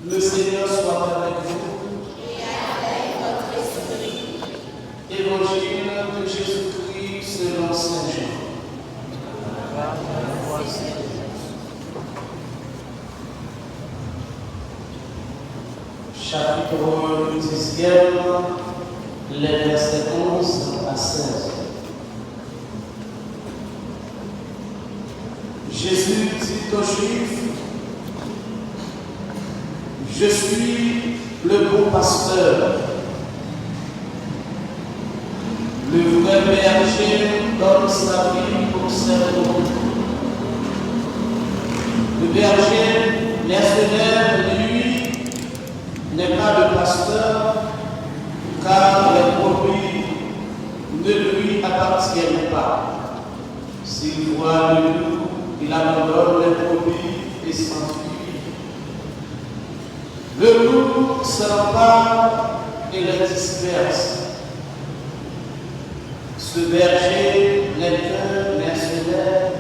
Le Seigneur soit avec vous. Et avec votre esprit. Évangile de Jésus-Christ selon Saint Jean. Chapitre 10e, les versets 11 à 16. Jésus dit aux Juifs: je suis le bon pasteur. Le vrai berger donne sa vie pour ses brebis. Le berger mercenaire, lui, n'est pas le pasteur, car les brebis ne lui appartiennent pas. S'il voit le loup, il abandonne les brebis et s'enfuit. Le loup s'empare et les disperse. Ce berger n'est qu'un mercenaire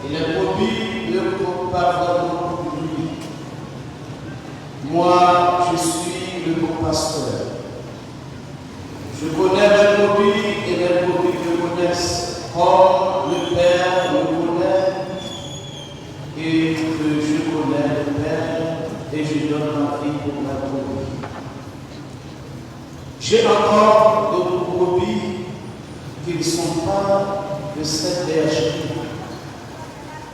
et les brebis ne comptent pas vraiment pour lui. Moi, je suis le bon pasteur. Je connais les brebis et les brebis me connaissent, comme le Père me connaît et que je connais le Père et je donne ma vie pour la brebis. J'ai encore d'autres brebis qui ne sont pas de cette bergerie.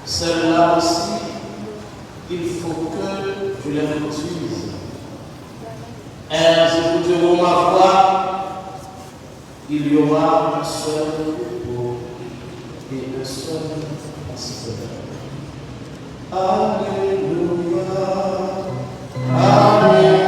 Celles-là aussi, il faut que je les conduise. Elles écouteront ma voix. Il y aura un seul troupeau et un seul pasteur. Alléluia. Alléluia.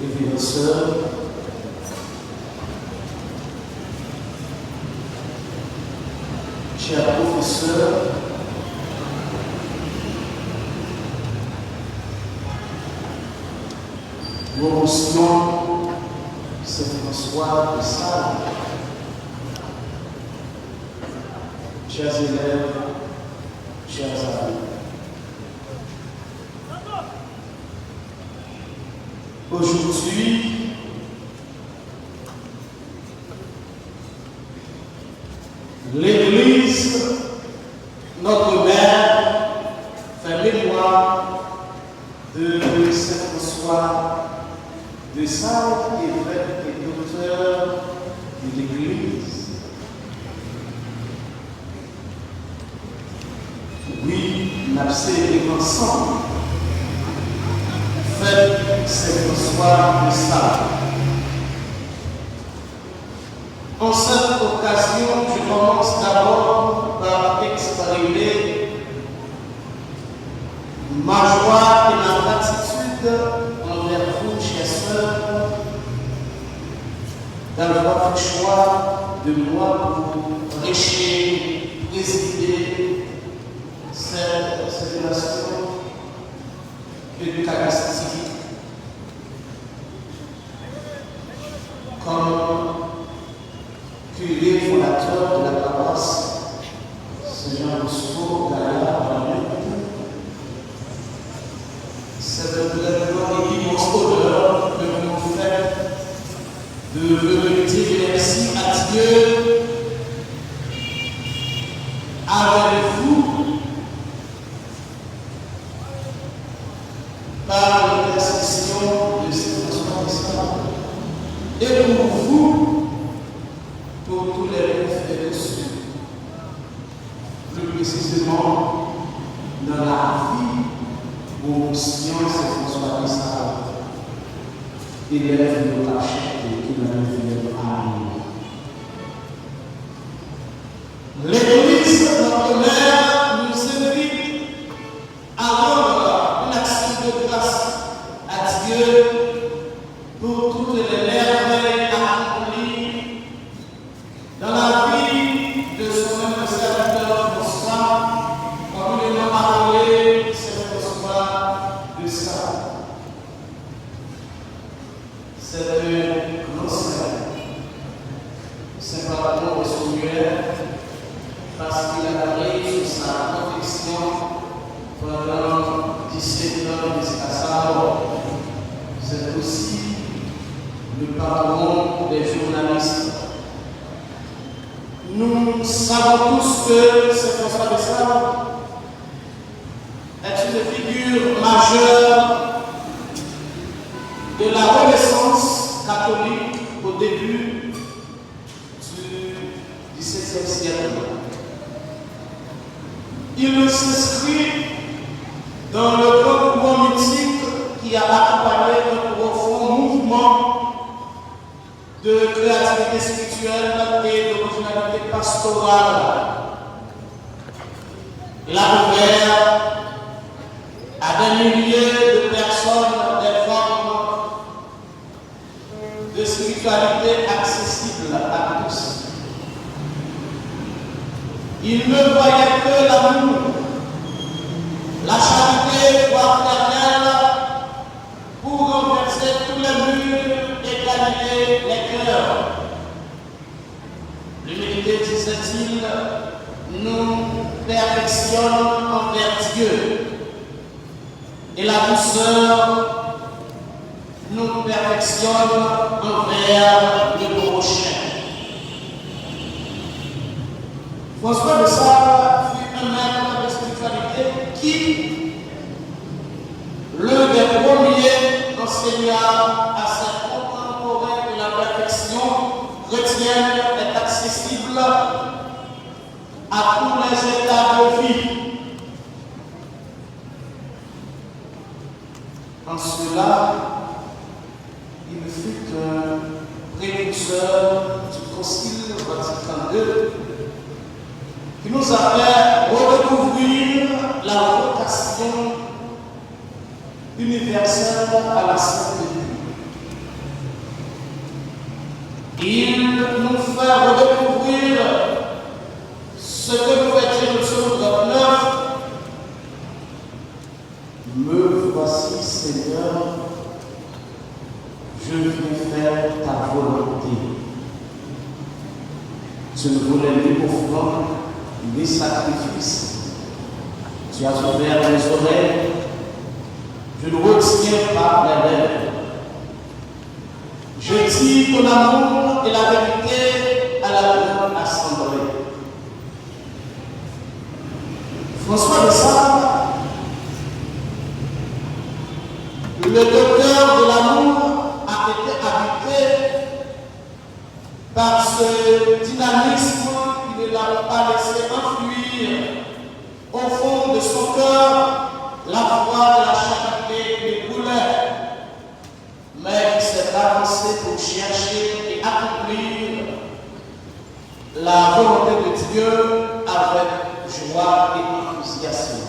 Les sœurs, chers professeurs, nous remercions Saint François de Sales, chers élèves, chers amis. Aujourd'hui, l'Église, notre mère, fait mémoire de Saint François de Sales, évêque et docteur de l'Église. Oui, nous avons ensemble fait Saint François de Sales. En cette occasion, je commence d'abord par exprimer ma joie et ma gratitude envers vous, chers sœurs, d'avoir fait choix de moi pour prêcher, présider cette célébration eucharistique. Comme curé fondateur de la paroisse Saint-Jean-Bosco Gaillard, c'est un grand et immense honneur que nous nous faisons de venir dire merci à Dieu avec vous par l'intercession de Saint-François de Sales et pour vous, pour tous les bienfaits reçus, plus précisément dans la vie où Saint François de Sales élève nos cachettes et qui nous deviennent amis. L'Église, notre mère, nous invite à rendre une action de grâce à Dieu pour toutes les merveilles accomplies dans la vie de son même serviteur François, communément appelé Saint François de Sales. C'est un grand saint, simplement responsable parce qu'il a travaillé sur sa confession pendant 17 ans jusqu'à sa mort. C'est aussi le patron des journalistes. Nous savons tous que Saint François de Sales est une figure majeure de la Renaissance catholique au début du XVIe siècle. Il s'inscrit dans le grand mouvement mythique qui a accompagné un profond mouvement de créativité spirituelle et d'originalité pastorale. Il a ouvert à des milliers de personnes des formes de spiritualité accessible à tous. Il ne voyait que l'amour, la charité fraternelle pour renverser tous les murs et gagner les cœurs. L'humilité, disait-il, nous perfectionne envers Dieu. Et la douceur nous perfectionne envers le prochain. François de Sales fut un maître de spiritualité qui, l'un des premiers, enseigna à ses contemporains que la perfection chrétienne est accessible à tous les états de vie. En cela, il fut un précurseur du Concile Vatican II qui nous a fait redécouvrir la vocation universelle à la sainteté. Il nous fait redécouvrir ce que nous fait dire le psaume 39. Me voici, Seigneur, je viens faire ta volonté. Tu ne voulais ni offrande, ni sacrifice. Tu as ouvert les oreilles, je ne retiens pas les lèvres. Je dis ton amour et la vérité à la grande assemblée. François de Sales, le docteur de l'amour, a été habité par ce dynamisme qui ne l'a pas laissé enfuir au fond de son cœur la foi de la charité qui découlait, mais qui s'est avancé pour chercher et accomplir la volonté de Dieu avec joie et enthousiasme.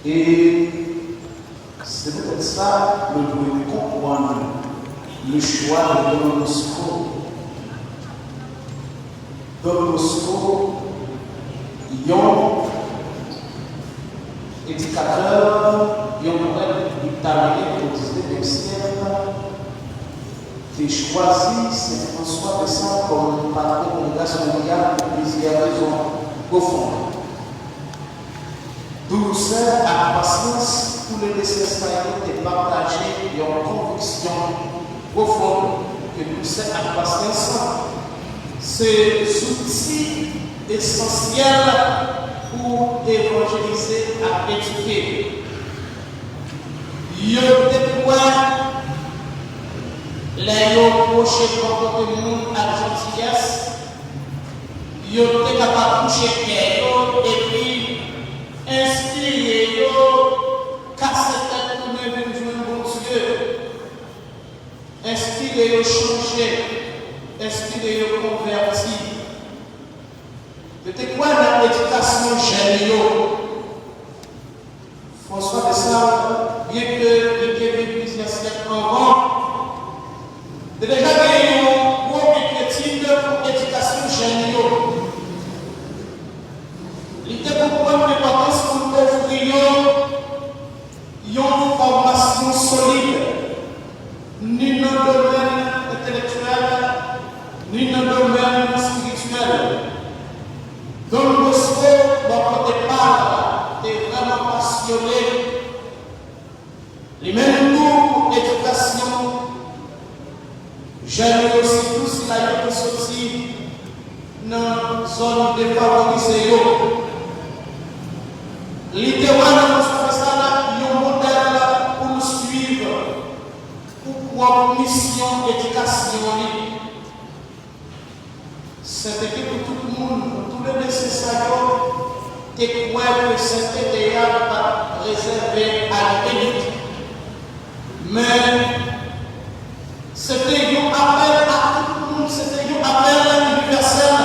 Et c'est peut-être ça le bruit comprendre le choix de Don Bosco. Don Bosco, yon éducateur, yon poète italien au XIXe siècle, qui choisit Saint François de Sales comme patron de l'Église mondiale pour plusieurs raisons profondes. Douceur à patience pour les nécessaires et partager leur conviction profonde que douceur à patience, c'est outils essentiels pour évangéliser et éduquer. Yo te quoi les proches comporter le monde à la gentillesse, yo te capable de toucher cœur et puis inspirer, casser tête pour nous jouer un bon Dieu. inspirez-vous changer, inspirez-vous convertir. C'était quoi dans l'éducation jeune? François de Sales, bien que il y ait plusieurs siècles avant, déjà gagné un gros étude pour l'éducation jeune. Il était pour prendre l'importance pour offrir une formation solide, ni dans le domaine intellectuel, ni dans le domaine spirituel. Donc, le Bosco, notre départ, est vraiment passionné. Les mêmes cours pour l'éducation, j'aime aussi tous la qui sorti dans la zone défavorisée. Littéralement, nous faisons un modèle pour nous suivre, pour mission d'éducation. C'était pour tout le monde, pour tous les nécessaires, et quoi que c'était pas réservé à l'élite. Mais c'était un appel à tout le monde, c'était un appel universel.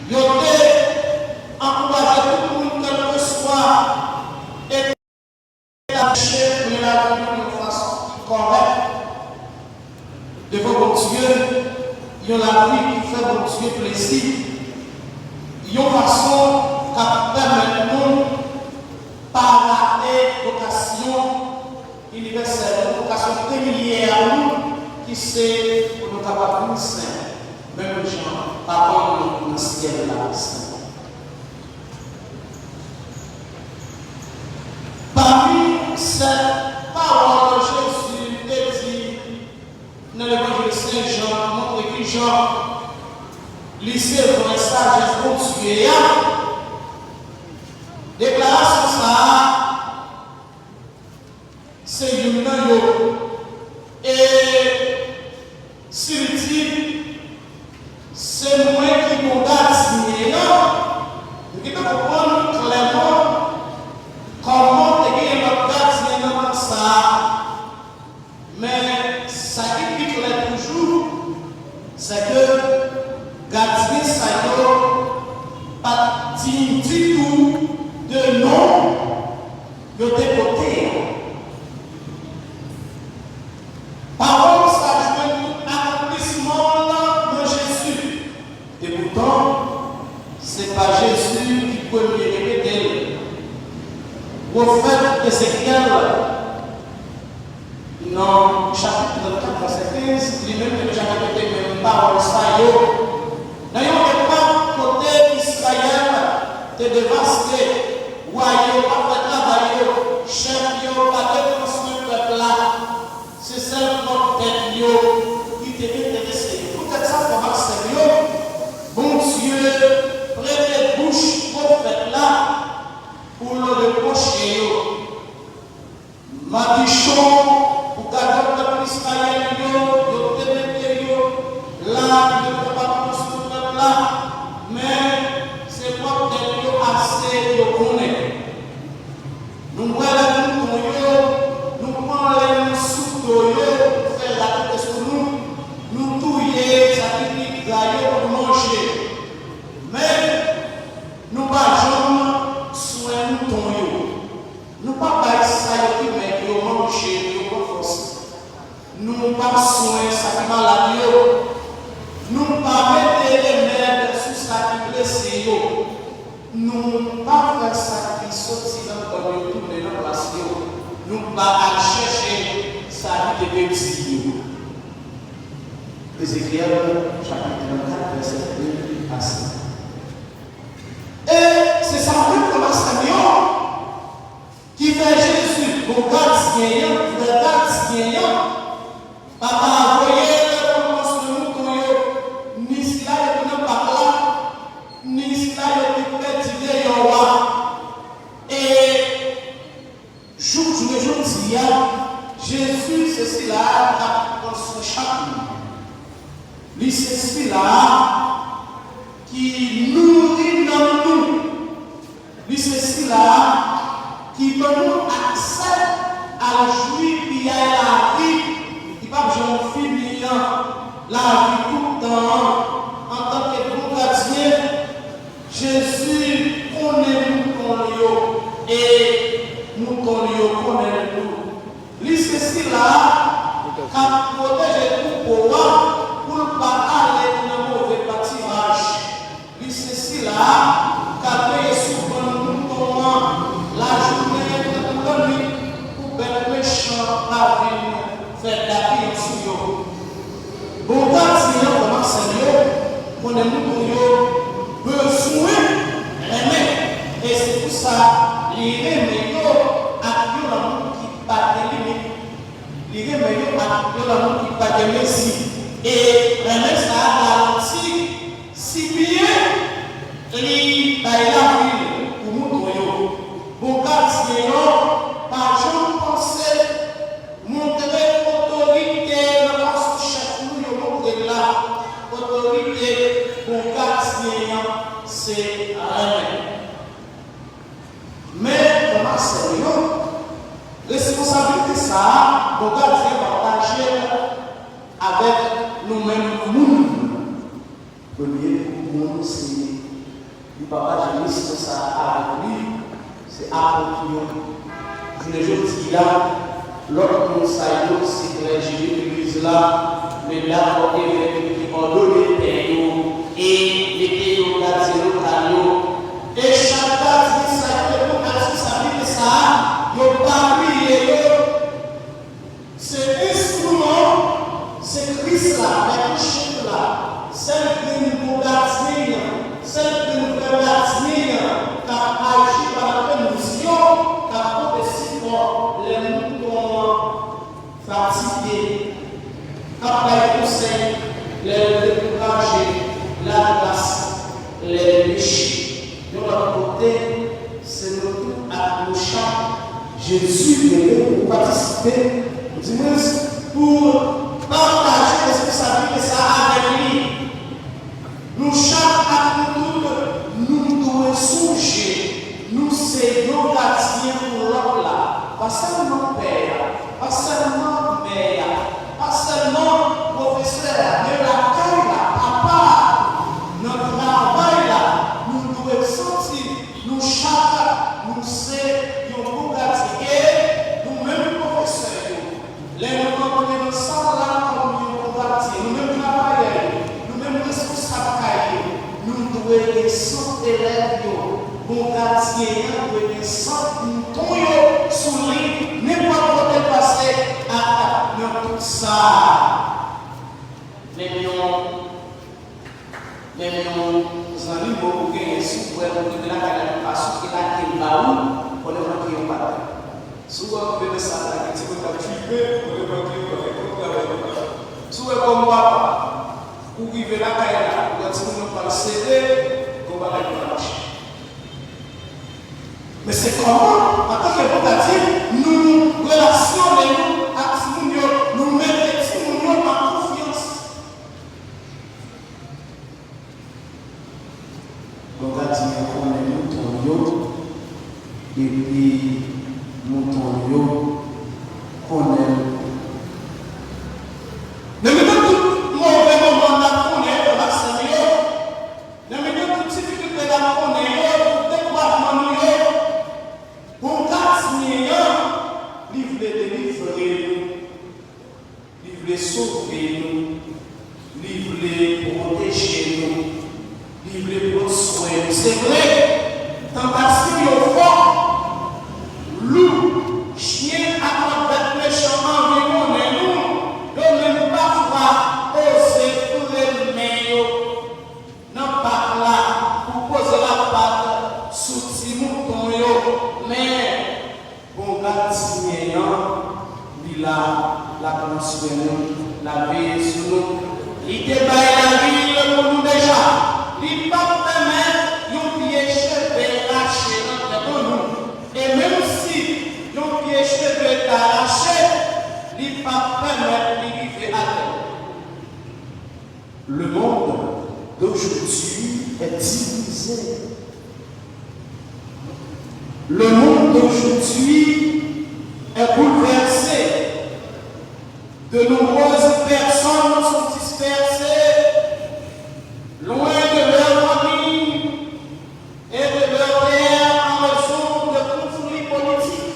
Il était encouragé tout le monde, quel que soit, et marcher, mais la vie de façon correcte devant mon Dieu. Il y a la vie qui fait mon Dieu plaisir. Il y a une façon qui permet nous par la vocation universelle, vocation familière à nous, qui c'est pour nous capables de saint. Même gens, par contre, nous dans ce ciel là. Parmi ces paroles, Jésus est dit dans l'évangile de Saint Jean, montre que Jean, lycée vrai sagesse pour Dieu, déclaration ça, c'est une et s'il dit, c'est moi qui combat signé, nous devons comprendre clairement comment est notre gardien dans ça. Mais ça qui pique là toujours, c'est que gardien ça n'a pas dit du tout de nom de dépoté. Parole ça joue accomplissement de Jésus. Et pourtant, ce n'est pas Jésus qui peut me répéter. Prophète Ézéchiel, dans le chapitre 4, verset 15, lui-même que déjà répété même parole ça yo. D'ailleurs, pas côté Israël te dévasté, royaume, après travail, chef yo, pas de construire peuple là. C'est seulement tête yo qui t'est intéressé. Peut-être ça pour voir sérieux. Bon Dieu, prêtez bouche prophète là pour le reprocher yo. Madichon. Pour garder le peuple israélien, yo témété yo, là, il ne peut pas construire le peuple là, mais c'est pas peut-être yo assez yo connaît. Nous voyons nous prenons les sous yo, faire la tête sur nous touiller, ça qui pour manger. Mais nous pas jamais soin nous ton yo. Nous pas pas ça qui met yo manger. Nous pas soin ça qui malade yo. Nous pas mettre les mères sur ça qui blessé yo. Nous pas faire ça qui sorti dans le tourner dans place yo. Nous pas chercher ça qui te petit yo. Ézéchiel chapitre 4 verset 2 à 5. Et c'est ça même comme Samuel qui fait Jésus pour gardien, pour gardien. Papa envoyé le commencement ni cela ne pas là, ni cela ne peut dire roi. Et jour dis, Jésus c'est cela dans son chapitre. Lui c'est cela qui nourrit dans nous. Lui c'est cela qui donne nous accès à la joie et à la vie. Pas besoin de ceci là, qui protège tout pour ne pas aller dans le mauvais bâtiment. Puis ceci là, qui a payé souvent nous la journée de la nuit pour faire méchant à venir faire la vie sur eux. Bon, quand il y a comment Seigneur, on est nous besoin de et c'est pour ça, les remédios à l'amour qui pas de limite. Les remédios à l'amour qui pas de merci. Et remettre ça à garantie, si bien, les la ville pour nous. Bon, quand il y a par exemple, penser, montrer autorité dans la chef, nous montrer là, autorité pour quartier, c'est rien. Mais comment c'est responsabilité ça, mon quartier partager avec nous-mêmes, nous. Premier pour nous, c'est le papa Jésus, ça avec lui, c'est approprié. Je le dis là, l'autre conseil, c'est que j'ai l'église là, mais là, on est qui ont donné des et les théos, et chaque quartier, ça fait ça, yo parmi c'est instrument, c'est Christ là, la chef là, celle qui nous bâtit, celle qui nous fait bâtir, qui a agi par la mission, qui a protégé les moutons fatigués, qui a fait conseil, les décourager, la grâce, les péchés. De l'autre côté, c'est nous à nos champs. Jésus est venu pour participer, pour partager les responsabilités ça avec lui. Nous chaque à nous devons songer, nous sommes gardiens pour l'homme là. Pas seulement père, pas seulement mère, pas seulement professeur, mais la caille là, papa, notre travail là, nous devons sentir, nous chaque, nous sommes pour garder, nous-mêmes professeurs, les nous ensemble là comme nous garder, nous-mêmes travailleurs, nous-mêmes responsables, nous devons être 100 élèves, pour garder, nous devons être 100 moutons sous lui, n'importe quoi passer à tout ça. Mais nous amis beaucoup qui sont pour nous la parce qu'il a été baou pour le qui ont pas. Souvent on veut ça là qui se va tuer pour le qui souvent comme papa ou vivre la caille là quand on pas céder qu'on va la marcher. Mais c'est comment en tant que bouddhiste nous relationnons avec nous mettons en confiance. Et puis, mouton qu'on aime. Ne me donne tout mauvais moment qu'on est, la Seigneur. Ne me donne toute difficulté qu'on est, pour découragement, pour casser, livre délivrer nous, livre sauver nous, livre protéger nous, livre pour soigner. C'est vrai. Tentation au fort, loup, chien à notre méchant environ et nous, même parfois oser fourrer le maillot, non pas là pour poser la patte sous petit mouton, mais pour garder il a la construire, la vie sur nous, il débaille la ville pour nous déjà, il ne pas permettre. Et même si nos pieds cheveux arrachés, il ne pas permettre de vivre à terre. Le monde d'aujourd'hui est divisé. Le monde d'aujourd'hui est bouleversé. De nombreuses personnes sont dispersées, loin de leur famille et de leur terre en raison de conflits politiques.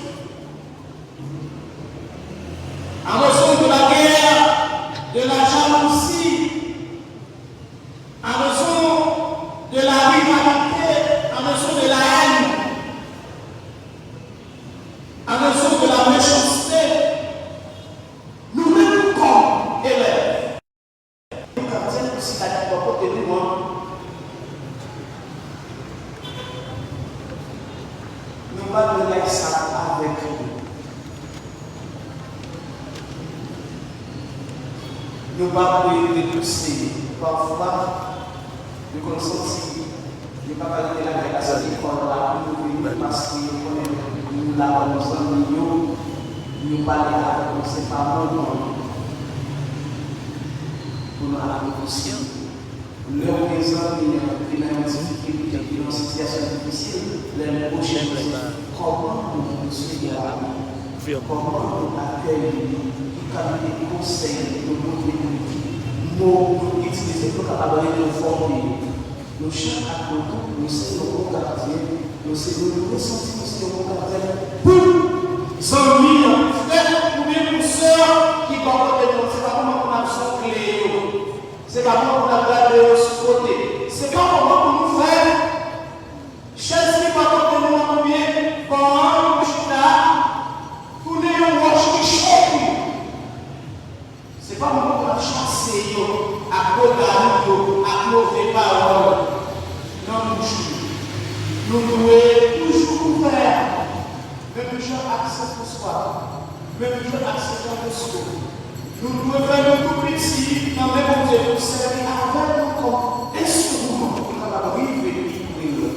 nous pas repousser. Parfois, nous constatons que nous ne pouvons pas aller la grâce à Dieu parce que nous l'avons nous parler avec nous, c'est pas bon pour nous aller aussi. Les raisons qui ont une difficulté, qui ont une situation difficile, les prochaines comment nous suivre la vie, comment nous accueillir, quels des conseils, nous utiliser pour capable de nous former. Nous chaque à nous sommes nos quartiers, nous ressentons nos quartiers. Zami, frère ou bien sœur qui va côté de nous, c'est pas comment on a besoin de clé, c'est pas comment on a gardé ce côté, c'est pas comment on nous fait. Chaise qui va côté de nous, combien, comment, chita, pour nous, on va choquer. C'est pas comment on a chassé, à Kogan, à mauvais paroles. Non, nous devons toujours ouvert. Même gens accès pour soi, même gens accès pour soi. Nous devons faire le tout petit dans le monde de nous servir avec nous comme instrument pour arriver à vivre.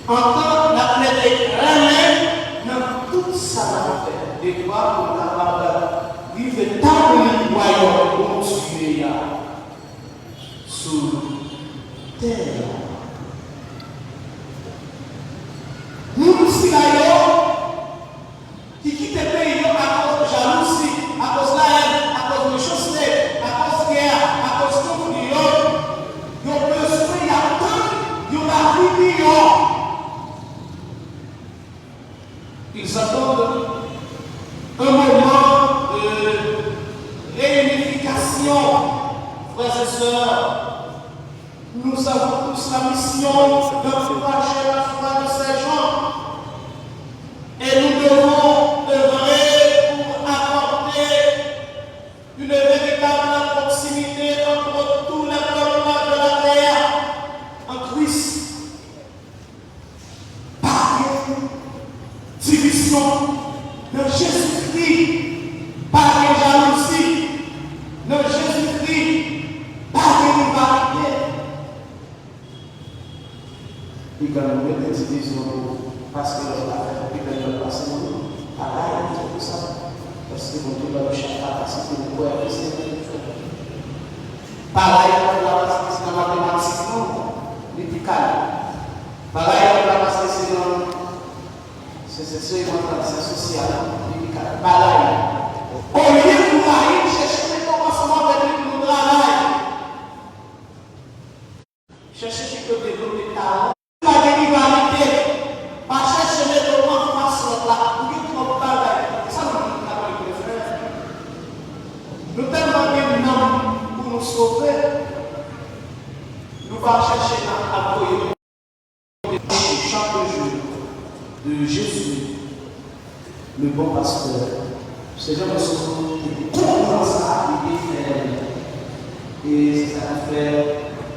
En tant que la plaie dans tout ça, des droits pour nous vivre dans le royaume où nous sommes sur terre. Nous sommes qui quittent le pays à cause de jalousie, à cause de la haine, à cause de méchanceté, à cause de guerre, à cause de conflit. Ils ont besoin d'attendre, ils ont la vie. Ils attendent un moment de réunification, frères et sœurs. Nous avons tous la mission d'encourager la foi de ces gens. Et nous devons œuvrer pour apporter une véritable proximité entre tous les peuples de la terre en Christ. Par division de Jésus-Christ, par jalousie de Jésus-Christ, par rivalité. Il y a une division parce que le passé, à la tout ça, parce que vous devez le chercher parce que vous pouvez essayer. Pareil, on va passer dans la mathématique, l'éthique. Pareil, on va passer dans c'est social, l'éthique. Pareil. Au lieu de aller chercher les commencements avec le travail, chercher ce que développer talent. La rivalité, pas chercher les moments face à la pour ça nous frères. Nous tellement bien nom pour nous sauver, nous allons chercher à appuyer chaque jour de Jésus, le bon pasteur. Ces gens sont comment ça et ça nous fait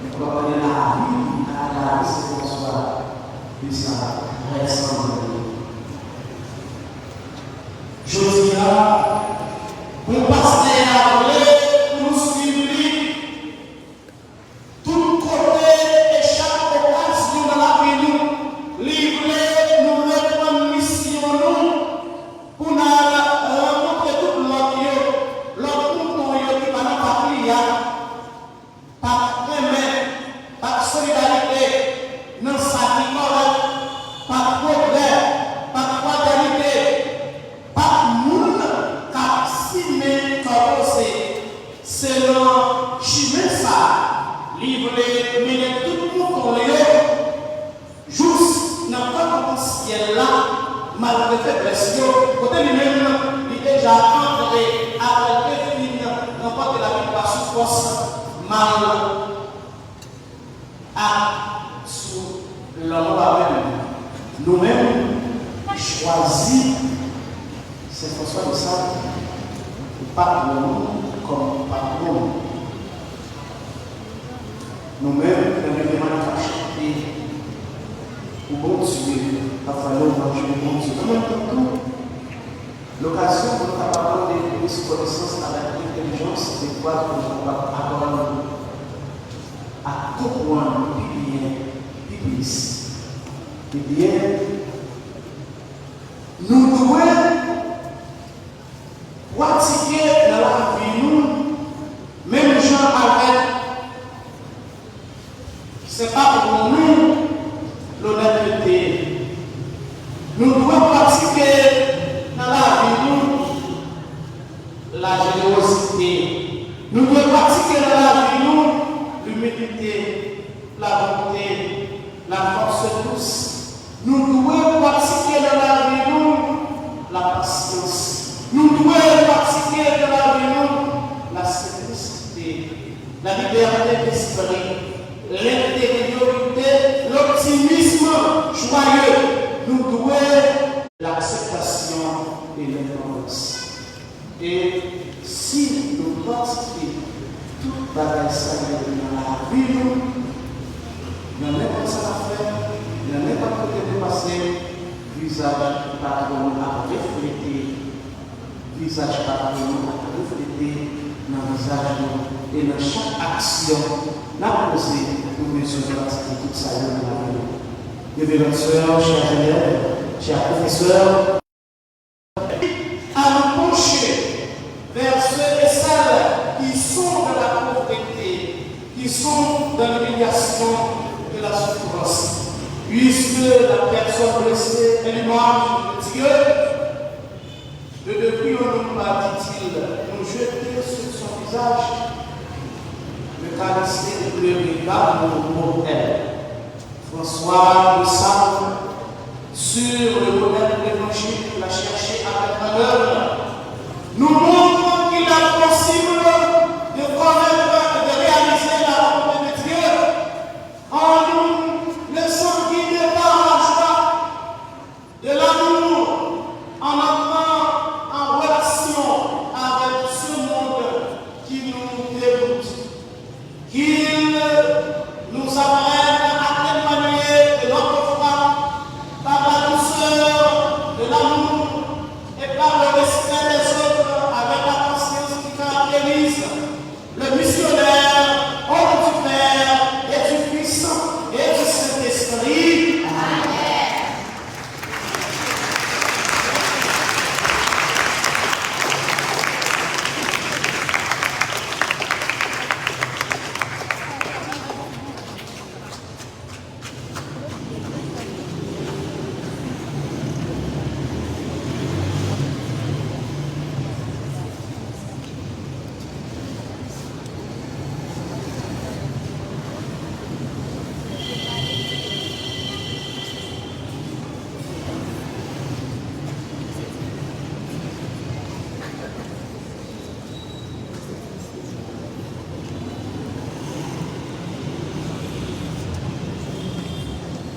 nous connaître la vie à la séquence de ça récemment. Josia, mon pasteur a appelé pour nous suivre tout côté et chaque occasion dans la vie nous livrer, nous répondre mission nous pour nous rencontrer tout l'autre qui va nous parler par remède, par solidarité, non sacrifice, par progrès, par fraternité, par monde qui selon chemin ça, livrer, mener tout le monde dans les juste dans le potentiel là, malgré faiblesse, côté lui-même, il est déjà entré à définir n'importe la vie par sous force, mal à sous l'homme avec nous-mêmes, choisi, c'est François de Sade, pas nous comme patron. Nous-mêmes, nous devons chanter au bon Dieu, afin de manger le bon Dieu. En même temps, l'occasion pour nous capables de plus connaissance avec l'intelligence, c'est quoi que nous allons apprendre à comprendre plus plus. Eh bien, nous devons pratiquer dans la vie, nous, même gens avec, ce n'est pas pour nous l'honnêteté. Nous devons pratiquer dans la vie, nous, la générosité. Nous devons pratiquer dans la vie, nous, l'humilité, la bonté, la force de tous. Nous devons pratiquer dans la vie, nous, la patience. Nous devons pratiquer dans la vie, nous, la simplicité, la liberté d'esprit, l'intériorité, l'optimisme joyeux. Nous devons l'acceptation et l'indulgence. Et si nous pratiquons toute bagage dans la vie, nous n'avons pas ça à faire, nous n'avons pas de dépasser, visage par à refléter, visage par à refléter dans le visage et dans chaque action, n'a posé pour nous pratiquer tout ça dans la vie. Mes belles sœurs, chers élèves, chers professeurs, à nous pencher vers ceux et celles qui sont dans la pauvreté, qui sont dans l'humiliation de la souffrance. Puisque la personne blessée est l'image de Dieu, depuis au nom, dit-il, nous jeter sur son visage, le caresser et pleurer pour elle. François de Sable, sur le modèle de l'évangile qu'il a cherché avec malheur, nous montre qu'il est possible de connaître et de réaliser la volonté de Dieu en nous laissant guider par la joie de l'amour, en entrant en relation avec ce monde qui nous dégoûte, qu'il nous apprenne à témoigner de notre foi par la douceur de l'amour et par le respect des autres avec la conscience qui caractérise le missionnaire au nom du Père et du Fils et du Saint-Esprit. Amen.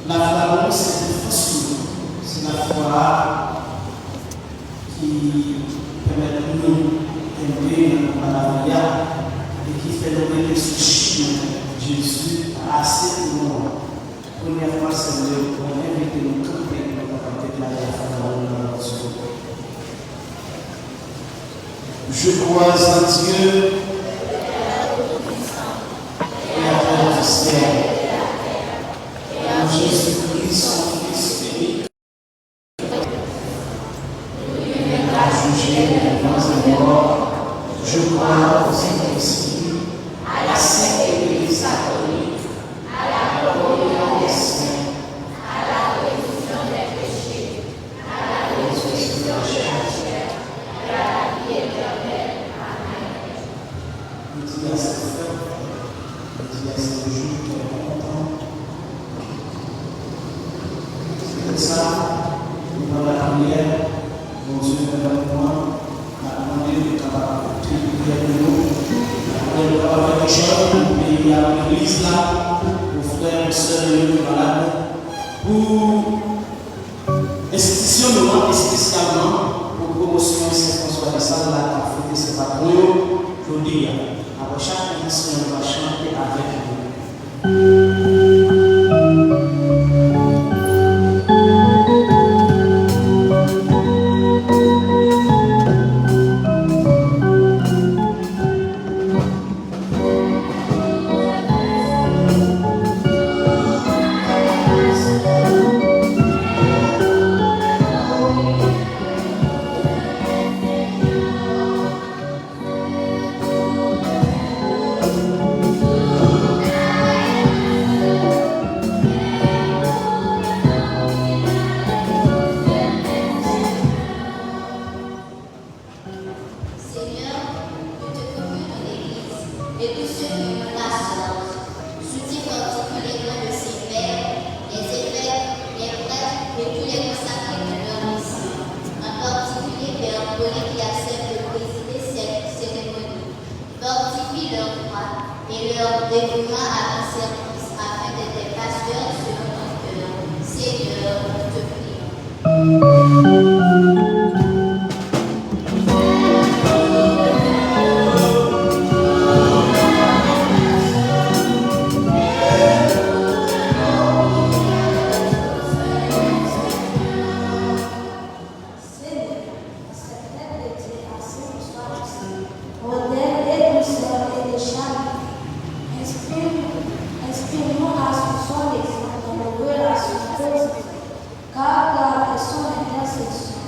La foi, c'est une force, c'est la foi qui permet de nous aimer dans la vie et qui fait nous ressusciter Jésus assez pour nous. Première fois, Seigneur, pour inviter nous à camper dans la capacité de la foi dans notre vie. Je crois en Dieu et à Père du ciel. Jésus-Christ, son Fils unique, jugé les vents et morts, je crois au Saint-Esprit, à la Sainte Église catholique, à la communion des saints, à la rémission des péchés, à la résurrection charitaire et à la vie éternelle. Amen. Nous disons à cette fête, nous disons à ce jour qui est content. C'est ça, dans la prière, mon Dieu est avec moi, m'a demandé de prier de nous, de faire quelque chose, mais il y a l'église là, aux frères et sœurs malades, pour institutionnellement et spécialement pour promotion de Saint-François de Sales, là, qui a fêté ses patrons, je veux dire, après chaque émission, on va chanter avec nous. de tous ceux qui ont la sorte. Soutien particulièrement de ses pères, les évêques, les prêtres et tous les consacrés de leur mission. En particulier Père Paulin qui accepte de présider cette cérémonie. Fortifie leur foi et leur dévouement à ton service afin d'être des pasteurs selon ton cœur. Seigneur, nous te prions. Inspire-nous à ce son d'exemple dans nos relations quotidiennes, car grâce à son intercession,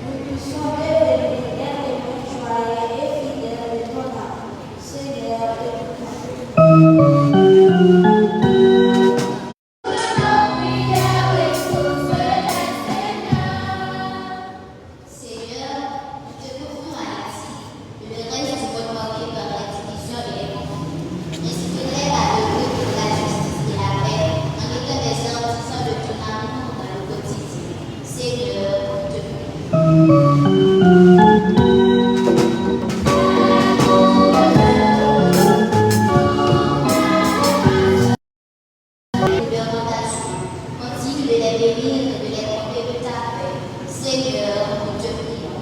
nous puissions devenir des témoins joyeux et fidèles de ton amour. Seigneur, Seigneur, nous te confions à Haïti, le reste du monde marqué par la division et les conflits. Inspire-les à œuvrer pour la justice et la paix, en étant des artisans de ton amour dans le quotidien. Seigneur, nous te prions. Continue de les bénir et de les combler de ta paix. Seigneur, nous te prions.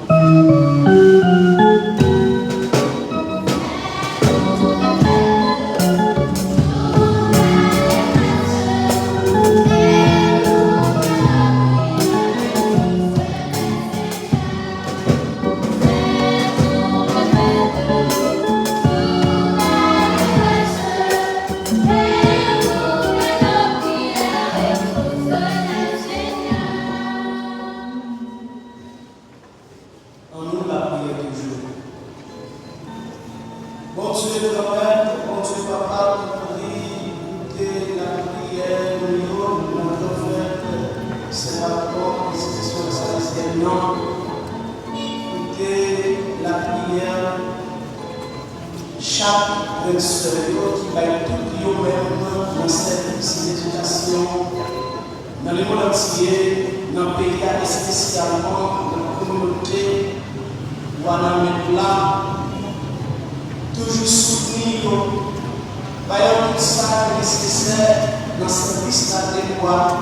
En nous la prière toujours. Bon Dieu, Père, bon Dieu, Papa, nous prie de la prière de notre frère, c'est la porte, l'institution de sa Seigneur, de la prière, chaque sœur qui va être tout même dans cette éducation, dans le monde entier, dans le pays et spécialement dans la communauté, où on a mis là, toujours soutenir, voyons tout ça qui est nécessaire dans cette liste adéquate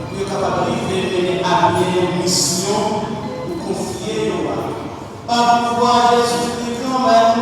pour être capable de mener à bien une mission pour confier au roi. Par pouvoir Jésus-Christ, quand même,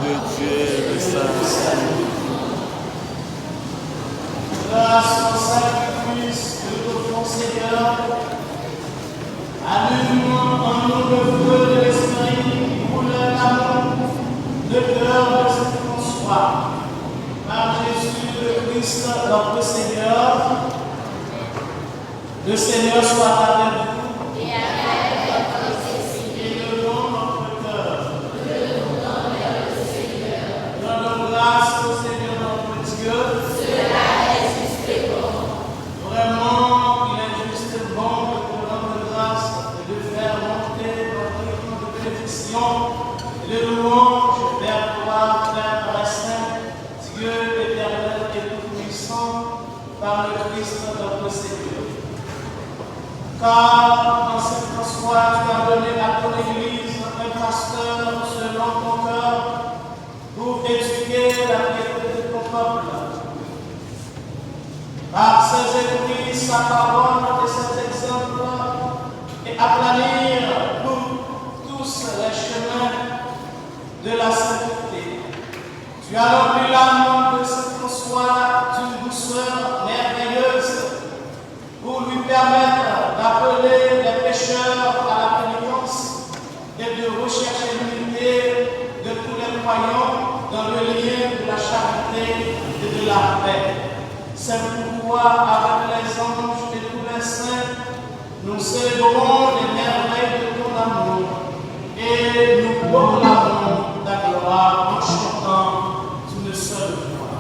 de Dieu, le Saint. Grâce au sacrifice que nous offrons, Seigneur, allume en nous le feu de l'Esprit qui roule l'amour, le cœur de Saint François. Par Jésus le Christ, notre Seigneur, le Seigneur soit avec vous. Et avec votre esprit. Et le nom de notre cœur. Que nous donne le Seigneur. Rendons grâce au Seigneur notre Dieu. Cela est juste et bon. Vraiment, il est juste et bon de te rendre grâce et de faire monter notre rythme de bénédiction et de louange vers toi, Père par Saint, Dieu éternel et tout-puissant, par le Christ notre Seigneur. Car dans Saint François, tu as donné à ton Église un pasteur selon ton cœur pour éduquer la piété de ton peuple. Par ses écrits, sa parole et ses exemples, et aplanir pour tous les chemins de la sainteté. Tu as rempli l'âme de Saint François d'une douceur merveilleuse pour lui permettre d'appeler les pécheurs à la pénitence et de rechercher l'unité de tous les croyants dans le lien de la charité et de la paix. C'est pourquoi, avec les anges et tous les saints, nous célébrons les merveilles de ton amour et nous proclamons ta gloire en chantant d'une seule voix.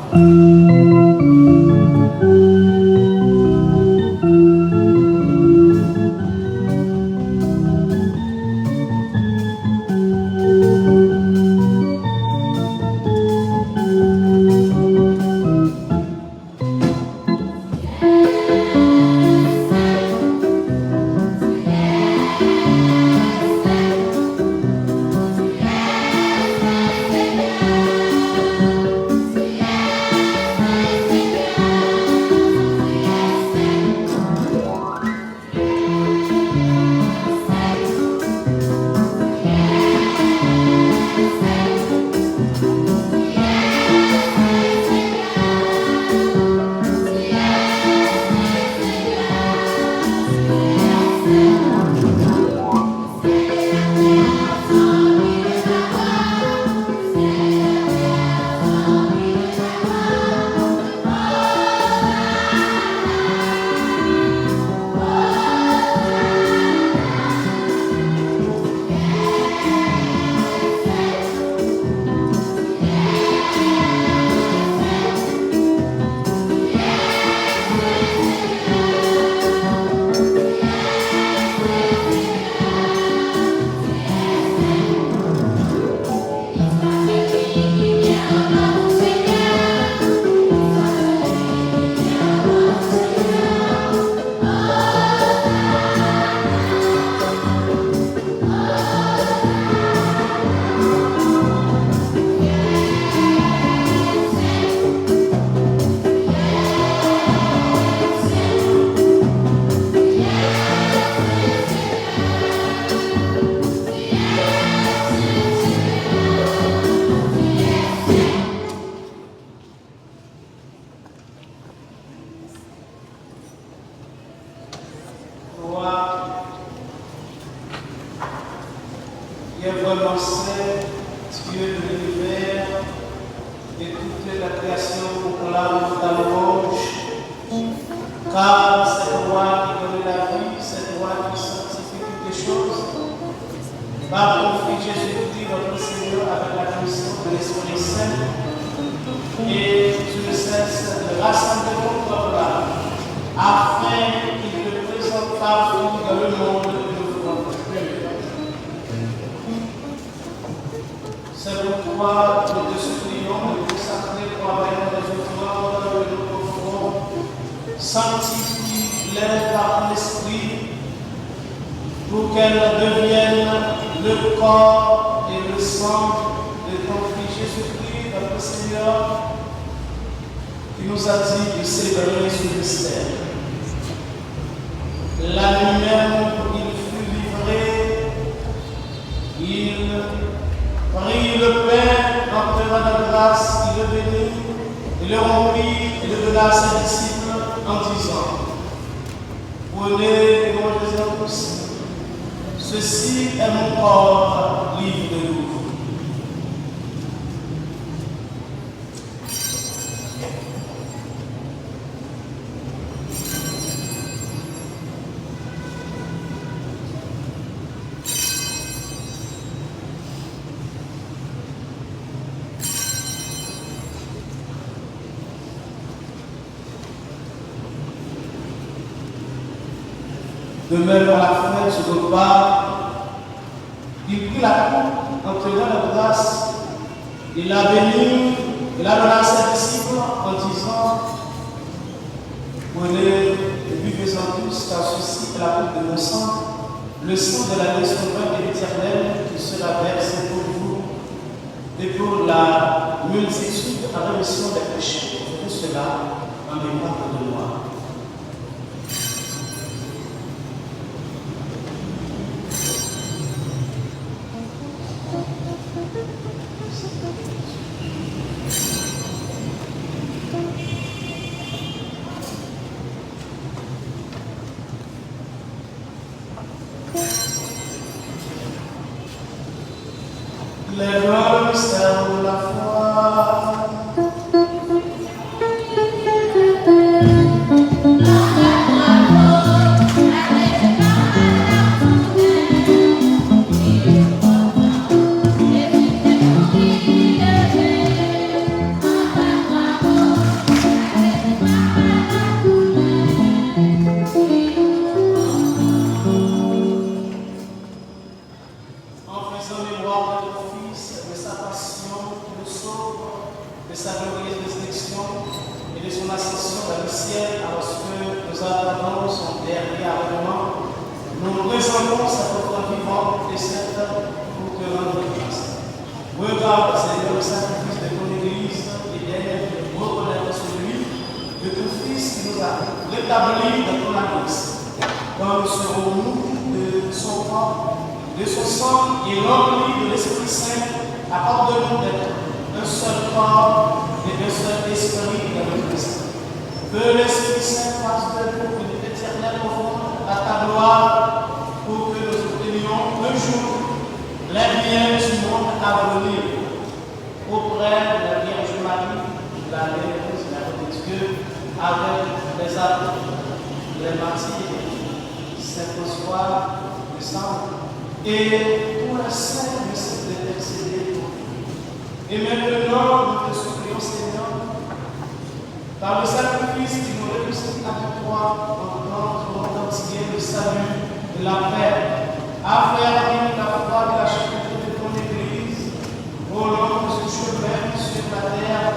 Qui est vraiment saint, Dieu de l'univers, et toute la création proclame ta louange, car c'est toi qui donne la vie, c'est toi qui sanctifie toutes les choses. Par ton Fils Jésus-Christ, notre Seigneur, avec la puissance de l'Esprit Saint, et tu ne cesses de rassembler ton peuple afin qu'il te présente partout dans le monde une foi pure. C'est pourquoi nous te supplions de consacrer toi-même les offrandes que nous offrons. Sanctifie-les par l'Esprit pour qu'elles deviennent le corps et le sang de ton Fils Jésus-Christ, notre Seigneur, qui nous a dit de célébrer ce mystère. La nuit même où il fut livré, il prit le pain en plein de grâce, il le bénit, il le remplit et le donna à ses disciples en disant: Prenez et mangez-en tous. Ceci est mon corps libre de vous. De même, à la fin de ce repas, il prit la coupe en tenant la grâce, il l'a bénie, il l'a donnée à ses disciples en disant: Prenez et buvez-en tous, car ceci est la coupe de mon sang, le sang de l'alliance nouvelle et éternelle qui sera versé pour vous et pour la multitude à rémission des péchés. Faites cela en mémoire de moi. Les grands mystères de la foi. En faisant mémoire de ton Fils, de sa passion, qui nous sauve, de sa glorieuse résurrection et de son ascension vers le ciel, lorsque nous attendons son dernier avènement, nous présentons sa offrande vivante et sainte pour te rendre grâce. Regarde, Seigneur, le sacrifice de ton Église et d'aide de reconnaître celui de ton Fils qui nous a rétablis dans ton alliance. Comme serons-nous de son corps, de son sang et rempli de l'Esprit Saint, accorde-nous d'être un seul corps et un seul esprit dans le Christ. Que l'Esprit Saint fasse de nous une éternelle offrande à ta gloire pour que nous obtenions un jour les biens du monde à venir auprès de la Vierge Marie, la Mère, la Mère de Dieu, avec les apôtres, les martyrs, Saint François, le sang, et pour la sainte de cette intercéder pour nous. Et maintenant, nous te supplions, Seigneur, par le sacrifice qui nous réussit à toi, en notre entier le salut de la paix, à faire vivre la foi de la charité de ton Église, au long de ce chemin sur la terre.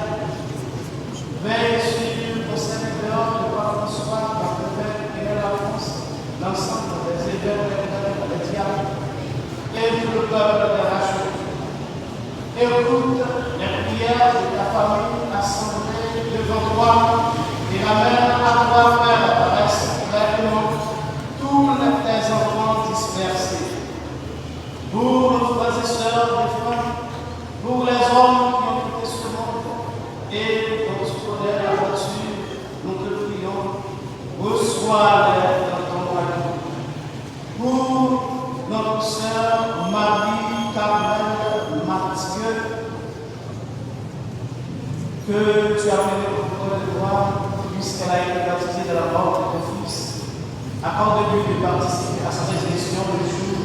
Veille sur ton serviteur, le roi François, la prophète et la France, l'ensemble des évêques, des diacres, et tout le peuple des rachetés. Écoute les prières de ta famille assemblée devant toi et ramène à toi, Père, reste près de nous tous tes enfants dispersés. Pour nos frères et sœurs défunts, pour les hommes qui ont quitté ce monde et pour scolaire la voiture, nous te prions, reçois-les dans ton royaume. Pour notre sœur Marie-Carmel Mathieu, que tu as mené au trône de gloire, puisqu'elle a été baptisée de la mort de ton Fils. Accorde-lui de participer à sa résurrection le jour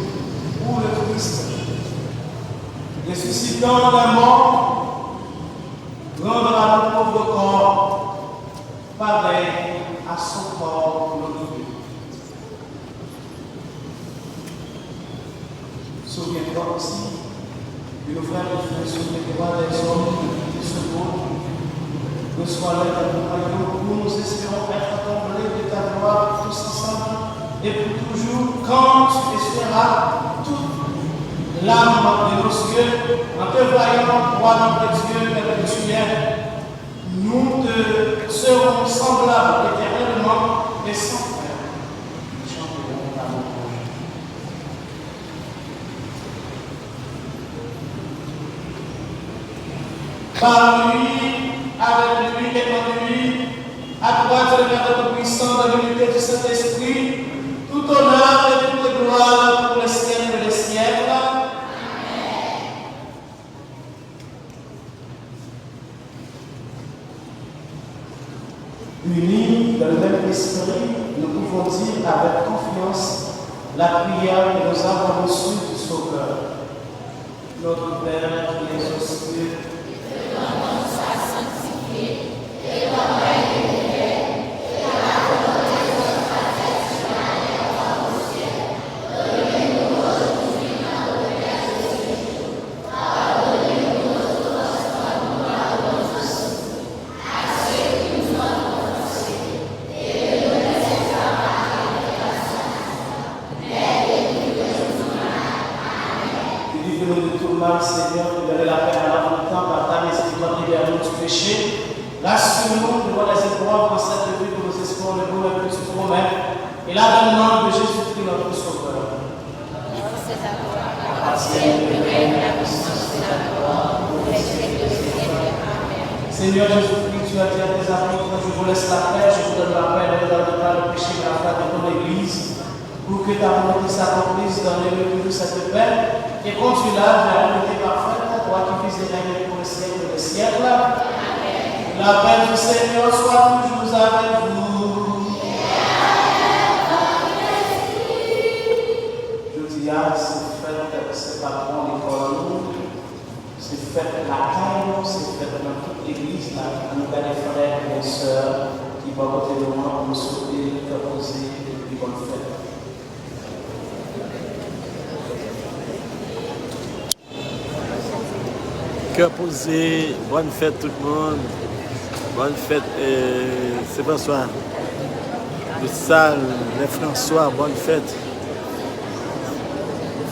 où le Christ, ressuscitant la mort, rendra le pauvre corps pareil à son corps glorieux. Souviens-toi aussi de nos frères et frères, souviens-toi des hommes de ce monde. Reçois-les dans ton royaume où nous espérons être comblés de ta gloire tous ensemble et pour toujours, quand tu essuieras toute l'âme de nos yeux, en te voyant, roi notre Dieu, tel que tu es, nous te serons semblables éternellement et sans fin. Chanterons ta louange. par lui, avec lui et en lui, à toi Dieu le Père Tout-Puissant, dans l'unité du Saint-Esprit, tout honneur et toute gloire pour les siècles et les siècles. Unis dans le même esprit, nous pouvons dire avec confiance la prière que nous avons reçue du Sauveur. Notre Père qui es aux cieux, que ton nom soit sanctifié, et ton règne vienne, et la volonté de notre Père sur la terre au ciel. Donnez-nous aujourd'hui notre pain de ce jour. Pardonnez-nous nos offenses comme nous pardonnons aussi à ceux qui nous ont offensés. Et ne nous laissez pas entrer en tentation, mais délivre-nous du mal. Amen. Délivre-nous de tout mal, Seigneur, de donner la paix à la temps par ta miséricorde, libère-nous du péché. Rassure-nous devant les épreuves dans cette vie que nous espérons le bon et que tu promets. Et l'avènement de Jésus-Christ, notre Sauveur. C'est à toi, la ciel, le règne, la puissance et la gloire, pour les siècles des siècles. Amen. Seigneur Jésus-Christ, tu as dit à tes amis, quand je vous laisse la paix, je vous donne la paix, ne regarde pas le péché de la foi de ton Église, pour que ta volonté s'accomplisse dans les lieux de cette paix, et conduis-la vers l'unité parfaite, toi qui vis et règnes pour les siècles des siècles. Amen. La paix du Seigneur soit toujours avec vous. Je dis, c'est fait, c'est pas bon l'école, c'est fait la caille, c'est fait dans toute l'église, là, nous avons des frères et des sœurs qui vont voter de moi pour nous souhaiter, faire poser des bonnes fêtes. Cœur posé, bonne fête tout le monde. Bonne fête, c'est François. Le salle, les François, bonne fête.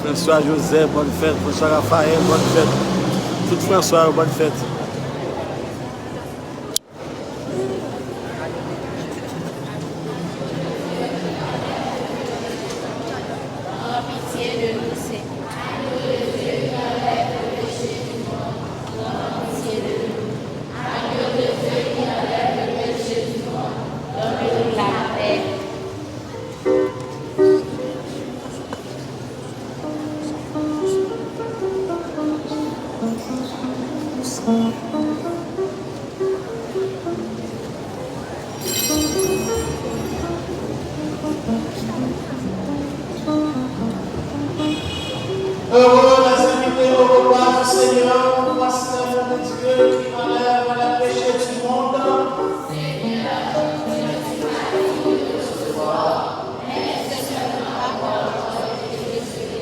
François Joseph, bonne fête. François Raphaël, bonne fête. Tout François, bonne fête. Heureux les invités au repas du Seigneur, parce que le Dieu qui enlève les péchés du monde. Seigneur, tu m'as dit de recevoir, mais c'est seulement la parole que je suis.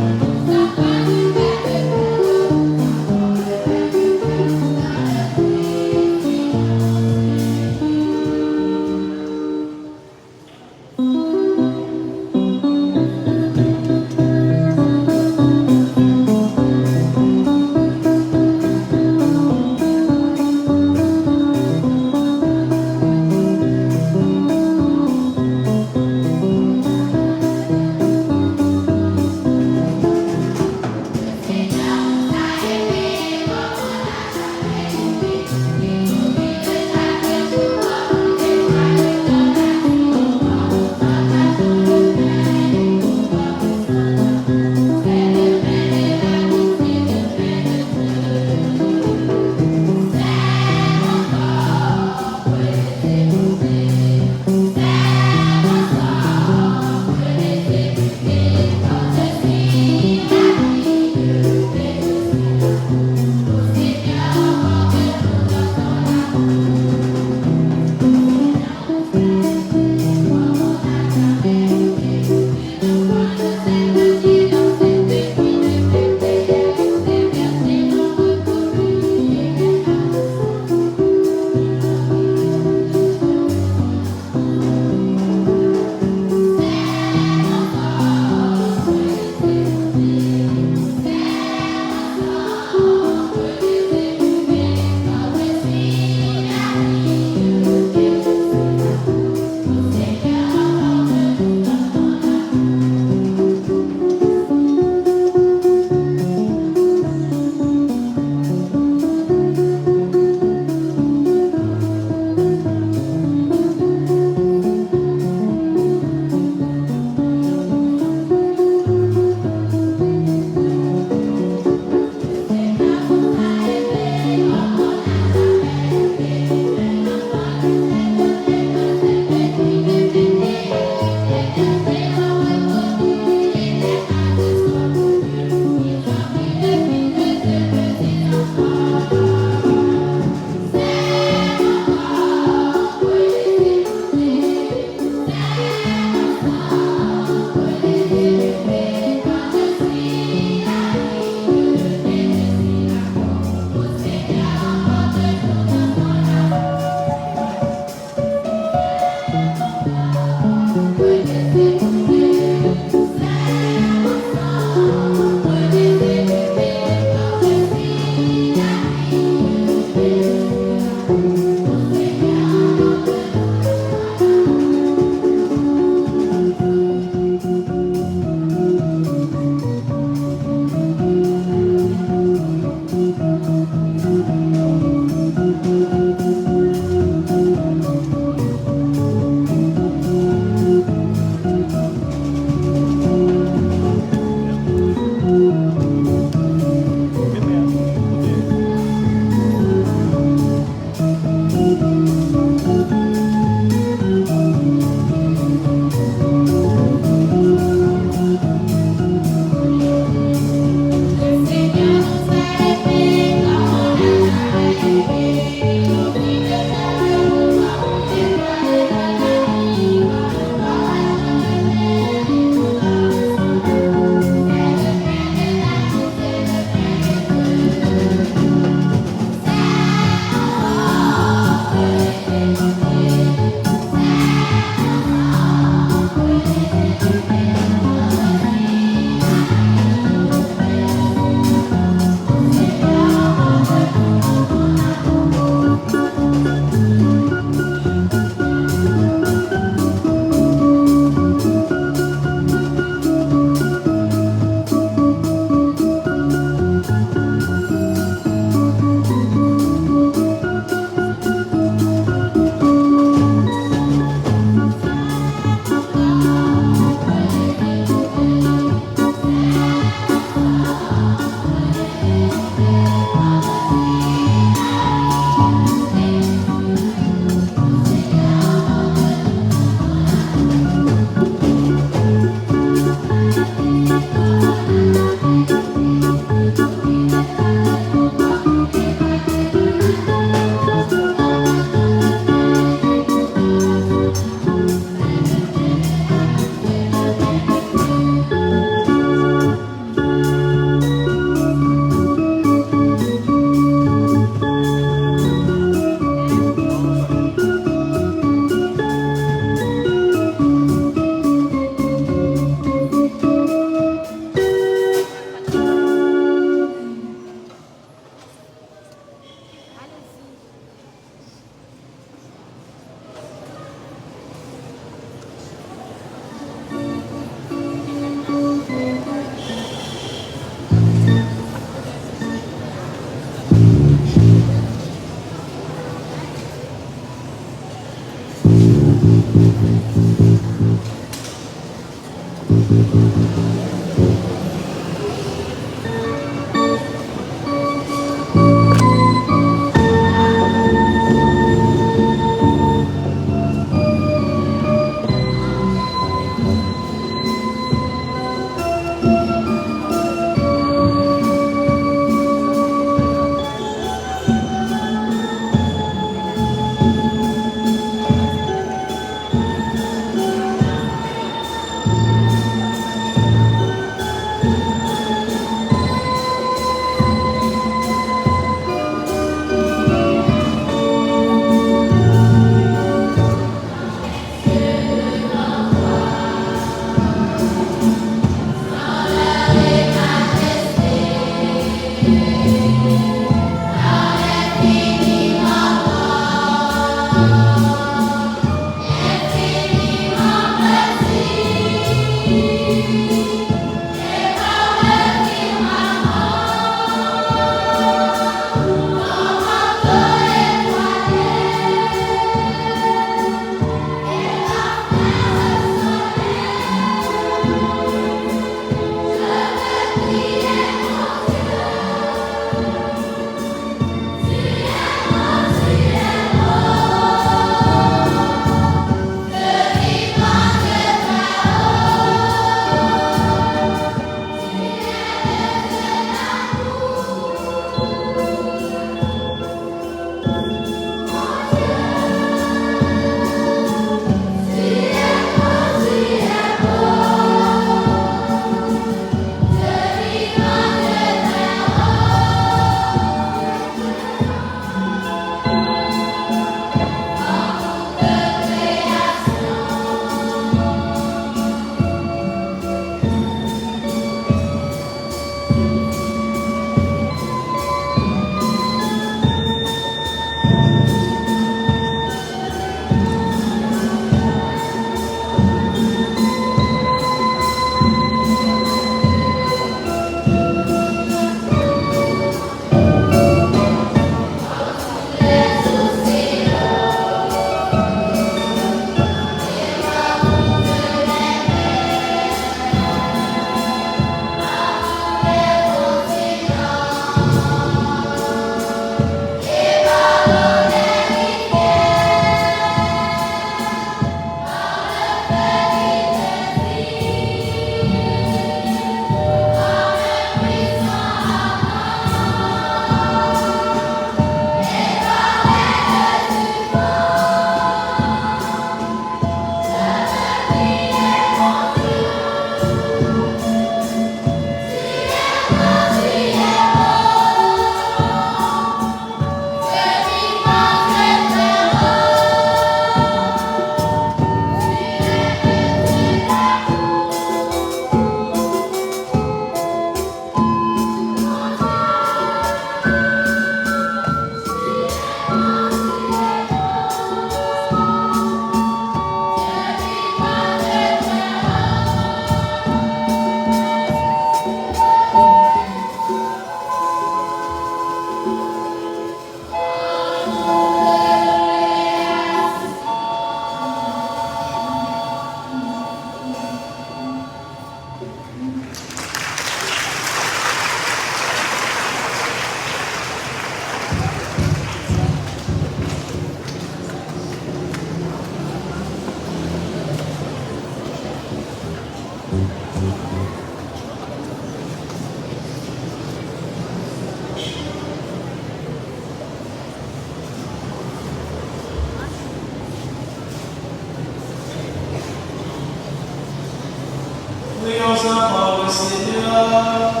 Prions encore le Seigneur.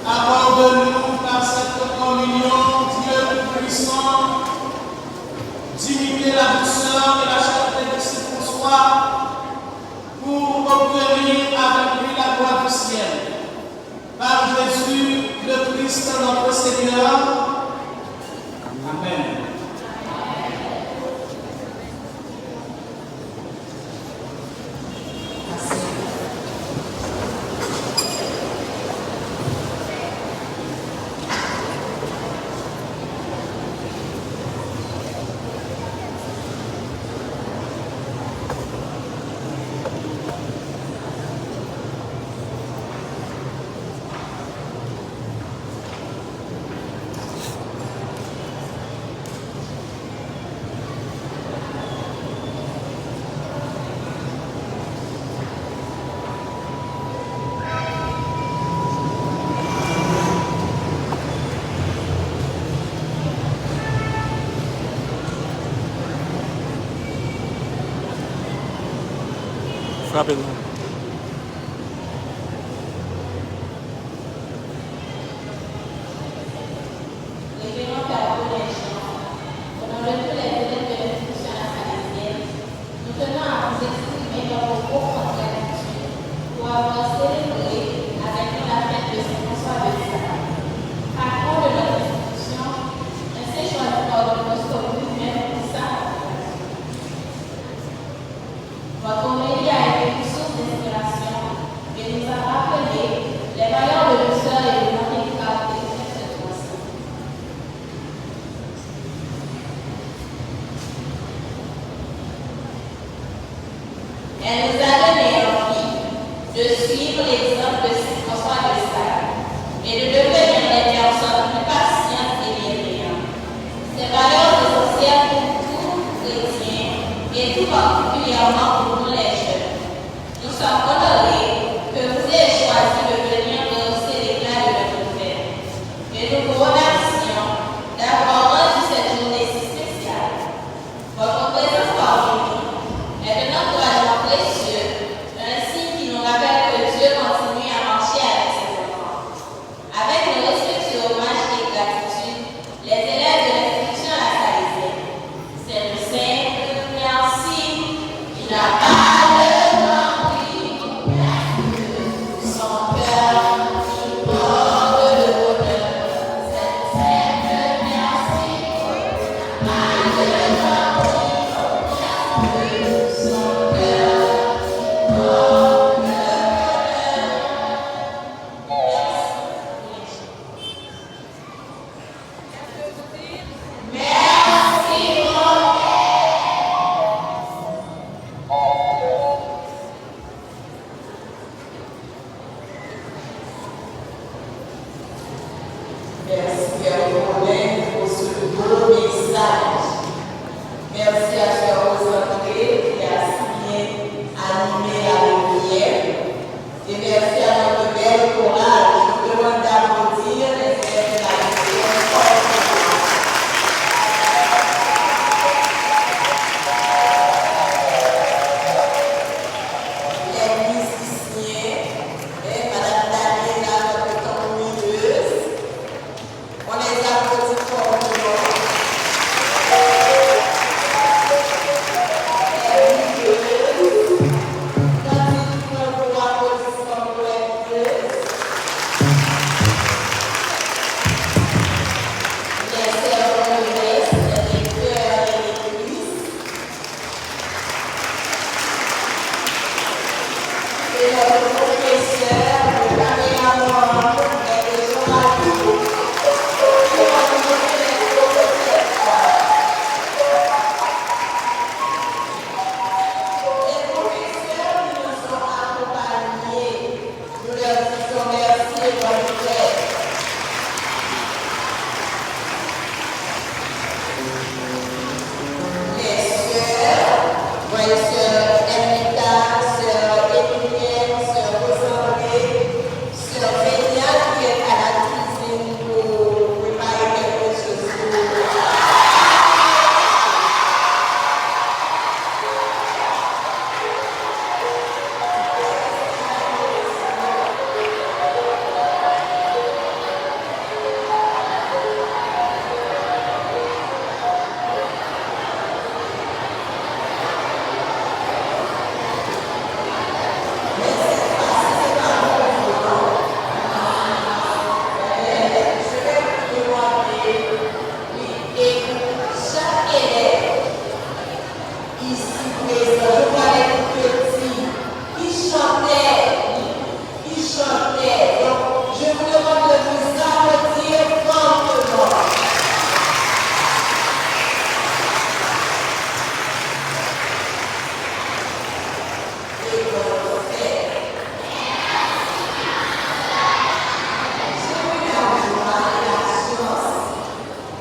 Accorde-nous par cette communion, Dieu puissant, d'imiter la douceur et la charité de ses François pour obtenir avec lui la gloire du ciel. Par Jésus, le Christ, notre Seigneur. Amen. Frappez-nous. Révérend Père Collège, au nom de tous les élèves de l'institution La Salésienne, nous tenons à vous exprimer notre profonde gratitude pour avoir célébré avec nous la fête de Saint-François de Sales. Patron de notre institution, ainsi choisi par le Moscou lui-même pour sa votre homélie a été une source d'inspiration et nous a rappelé les valeurs de douceur et de l'humanité caractéristiques de cette nation. Elle nous a donné envie de suivre l'exemple de Saint-François de Sales et de devenir des personnes plus patientes et bienveillantes. Ces valeurs essentielles pour tout chrétien et tout particulièrement pour nous les jeunes. Nous sommes honorés que vous ayez choisi de venir rehausser l'éclat de notre fête. Et nous vous remercions d'avoir rendu cette journée si spéciale. Votre présence parmi nous est un encouragement précieux, un signe qui nous rappelle que Dieu continue à marcher avec ses enfants. Avec le respectueux hommage et gratitude, les élèves de l'institution La Salésienne, c'est le simple merci qui n'a pas de prix, son cœur qui porte le bonheur. C'est le simple merci qui n'a pas de prix, son cœur qui porte le bonheur. Merci, mon Merci Père Colin pour ce beau message. Merci à Père Rosantré qui a si bien animé la lumière. Et merci à notre belle chorale. Je vous demande d'applaudir les élèves de la les musiciens, et Madame Daniela, notre tambourineuse. On les applaudit fortement. Et notre professeur, le caméraman, les journalistes. Les professeurs qui nous ont accompagnés, nous leur disons merci et bonne fête. Les sœurs, voyez sœur Emita, sœur Émilienne, sœur Rosandré, sœur Vénia qui est à la cuisine pour préparer quelque chose pour et chaque élève ici présent, je vois les petits, ils chantaient. Donc, je vous demande de vous applaudir fortement. Et bonne fête. Je vous la joie et la chance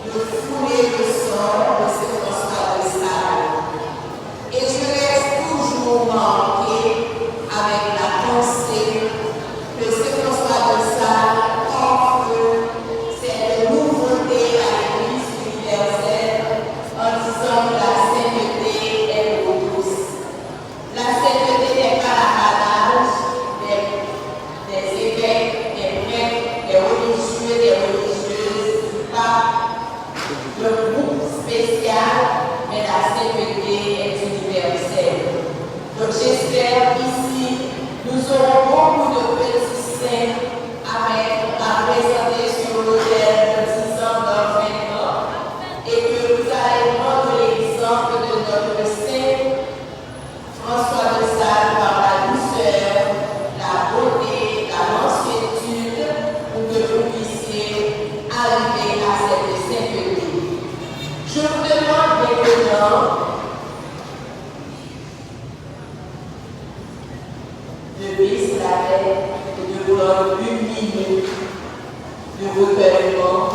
de fouler le sort de Saint-François de Sales. Et je reste toujours marqué avec la pensée que Saint-François de Sales offre cette nouveauté à l'Église universelle en disant que la sainteté est pour tous. La sainteté n'est pas la de baisser la tête et de prendre une minute de recueillement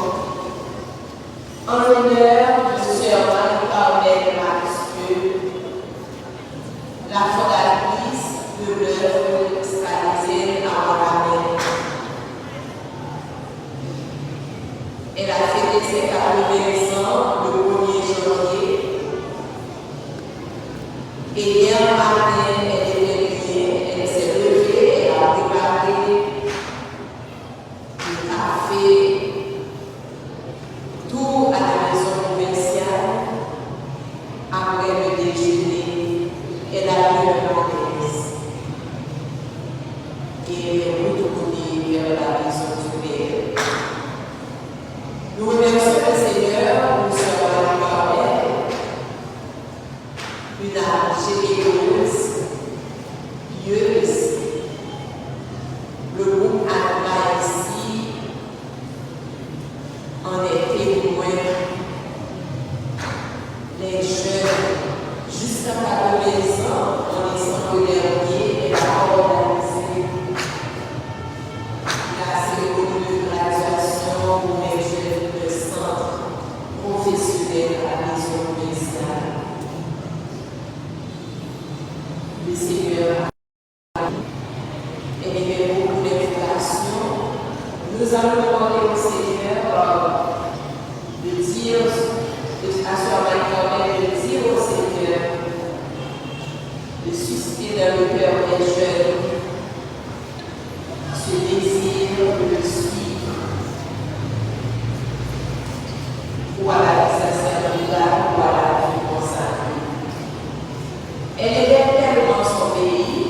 en l'honneur de Sœur Marie-Carmel Mathieu, la fondatrice de l'œuvre salesienne à Montréal. Elle a fêté ses 80 ans le 1er janvier et hier matin, elle était bien, elle s'est levée, elle a préparé le café, tout à la maison provinciale. Après le déjeuner, elle a eu un malaise et elle est retournée vers la maison du Père. Nous remercions le Seigneur pour Sœur Marie-Carmel, une âme généreuse, pieuse. Le groupe Anima ici en est témoin. Les jeunes, jusqu'à 80 ans, en décembre dernier, elle a organisé la cérémonie de graduation pour les jeunes de centre professionnel à la maison provinciale. Le Seigneur et les beaucoup d'informations. Nous allons demander au Seigneur de dire à Sœur Marie-Carmel de dire au Seigneur de susciter dans le cœur des jeunes ce désir de le suivre ou à la vie sacerdotale ou à la vie consacrée. Elle aimait tellement son pays,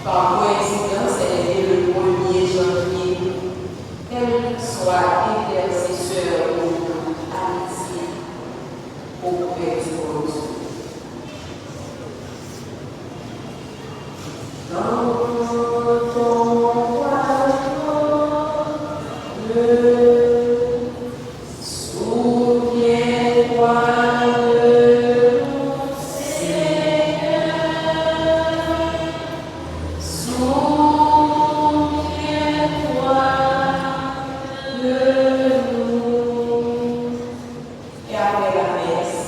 par coïncidence, elle est née le 1er janvier, qu'elle soit intercesseur ou amitié auprès du monde. Dans ton royaume, souviens-toi de nous, Seigneur. Souviens-toi de nous. Et après la messe,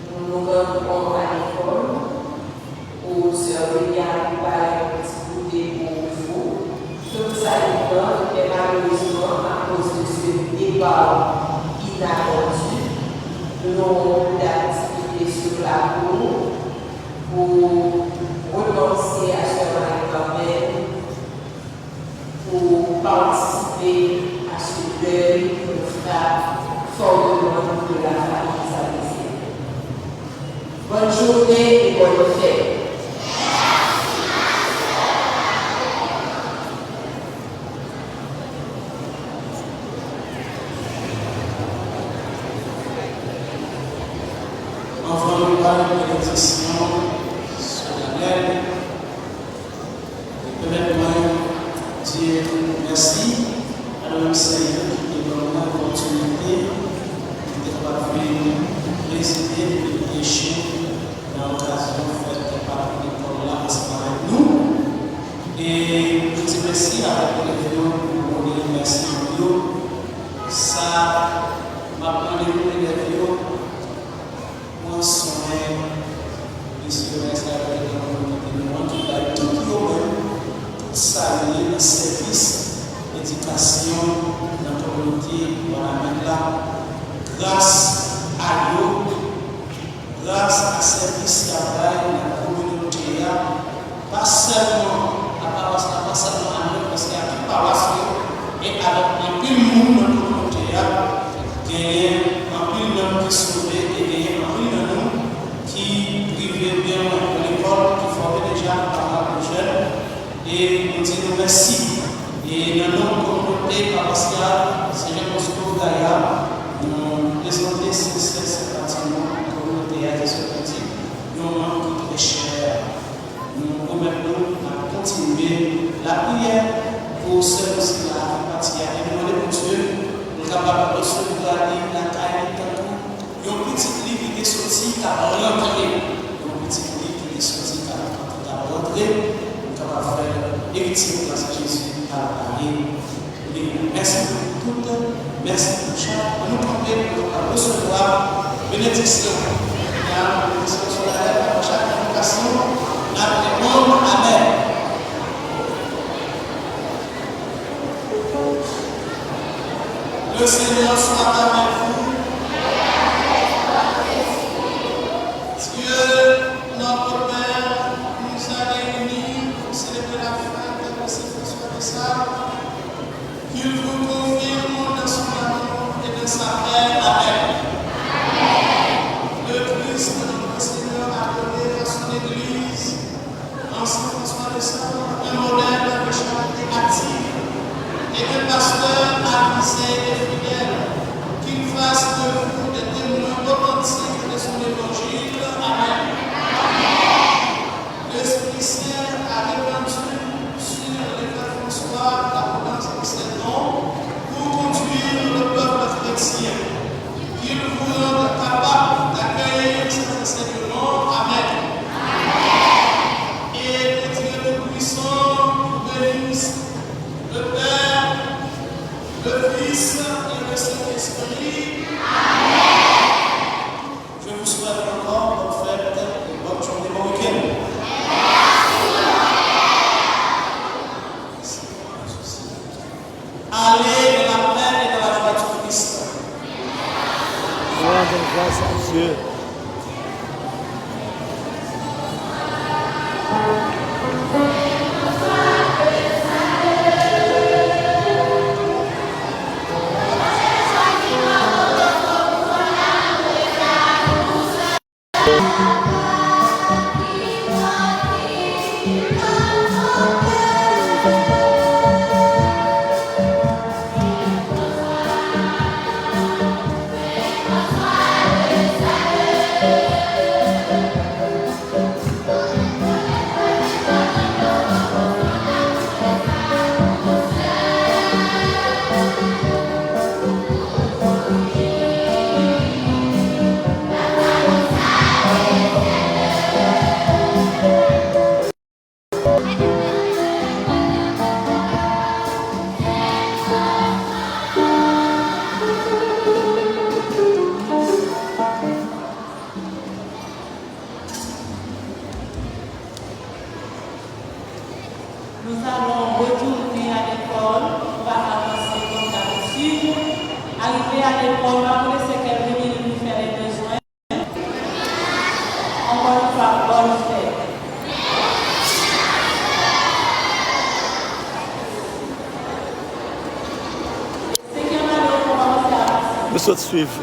nous nous rendrons à l'école où Sœur Liliane prépare un petit goûter pour vous. Tout ça étant, mais malheureusement, à cause de ce départ inattendu, nous aurons d'activités sur la cour pour renoncer à Sœur Marie-Carmel, pour participer à ce deuil que nous fera fortement de la famille salésienne. Bonne journée et bonne fête. Enfant de Pâques, bénédiction sur la plaine. Permettez-moi de dire merci à l'homme Seigneur qui nous donne l'opportunité de venir présider et prêcher dans l'occasion faite par l'école là avec nous. Et je dis merci avec les vidéos pour les merci. Ça m'a demandé pour les vidéos. Moi, sommet, monsieur le reste avec le gouvernement qui va tout tout saluer le service d'éducation dans la communauté là, grâce à l'eau, grâce à service qui travaille dans la communauté, pas seulement à paroisse, pas seulement à nous, parce qu'il y a toute paroisse et avec un peu de monde dans la communauté, il y a un peu de monde qui sauvé et il y a un peu de monde qui privé bien dans l'école, qui formait déjà par les jeunes. Et nous disons merci. Et dans notre communauté paroissiale, Seigneur Bosco Gaïa, nous présentons ces bâtiments, la communauté à ce petit, nous manquons très cher. Nous promettons à continuer la prière pour ceux qui la partie à demander pour Dieu, nous sommes capables de recevoir la taille de un petit livre qui est sorti, qui a rentré, un petit livre qui est sorti, qui a rentré. Héritier de grâce à Jésus à et merci pour tout, merci pour chaque. Nous pouvons recevoir bénédiction. La bénédiction sur la terre, pour chaque invocation. Nous Amen. Le Seigneur soit avec vous. Dieu, notre Père, nous a réunis pour célébrer la fête de Saint-François de Sales. Qu'il vous confirme dans son amour et dans sa paix. Amen. Le Christ, notre Seigneur, a donné à son Église, en Saint-François de Sales, un modèle de charité active et un pasteur avisé et fidèle, qu'il fasse de vous des témoins authentiques de son évangile. Amen. L'Esprit Saint a répandu sur l'évêque François l'abondance de ses dons pour conduire le peuple chrétien. Qu'il vous rende capable d'accueillir ces enseignements. Amen. Et que Dieu Tout-Puissant vous bénisse, le Père, le Fils et le Saint-Esprit. Je vous souhaite encore bonne fête et bonne journée, bon week-end. Allez dans la paix et dans la joie du Christ. Rendons grâce à Dieu. Nous allons retourner à l'école, on va avancer comme d'habitude. Arriver à l'école, on va laisser quelques minutes pour faire les besoins. Encore une fois, bonne fête. Nous sommes suivre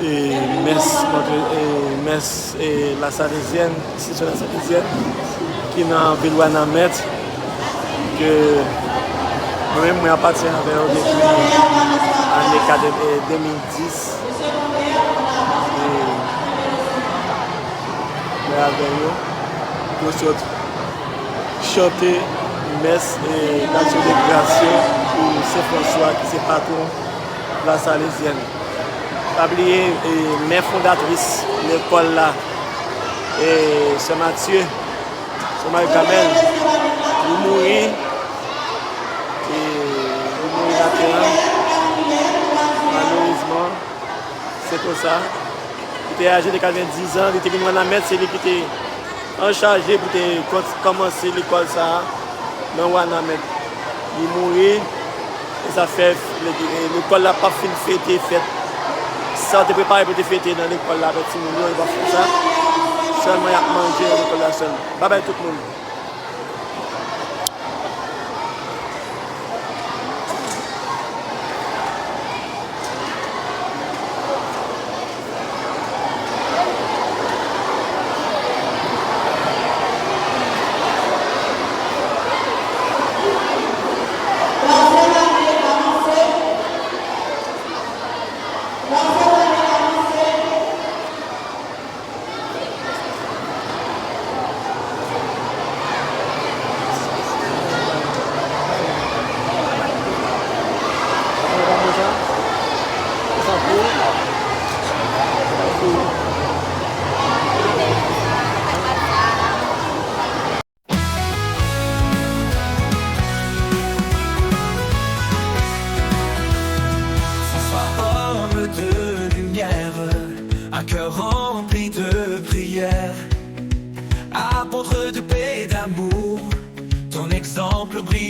messe la Salésienne, ici sur la Salésienne, qui est dans la ville de Wanamet, que moi-même, je appartiens avec eux depuis l'année 2010. Et avec eux, nous sommes chanter messe et d'action de création pour Saint-François, qui est patron de la Salésienne. Pas oublier mes fondatrices de l'école là, et Sœur Mathieu, Sœur Marie-Camel, vous mourrez, malheureusement, c'est comme ça. Il était âgé de 90 ans, il était venu à la mettre, c'est lui qui était en charge pour commencer l'école ça, dans Wanamet. Il mourit, et ça fait, l'école n'a pas fini de fêter, ça te préparé pour te fêter dans l'école là, avec tout le monde, il va faire ça. Seulement, il y a mangé dans l'école là seul. Bye bye tout le monde.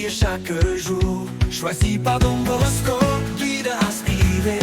chaque jour. Choisi par Don Bosco, guide inspiré.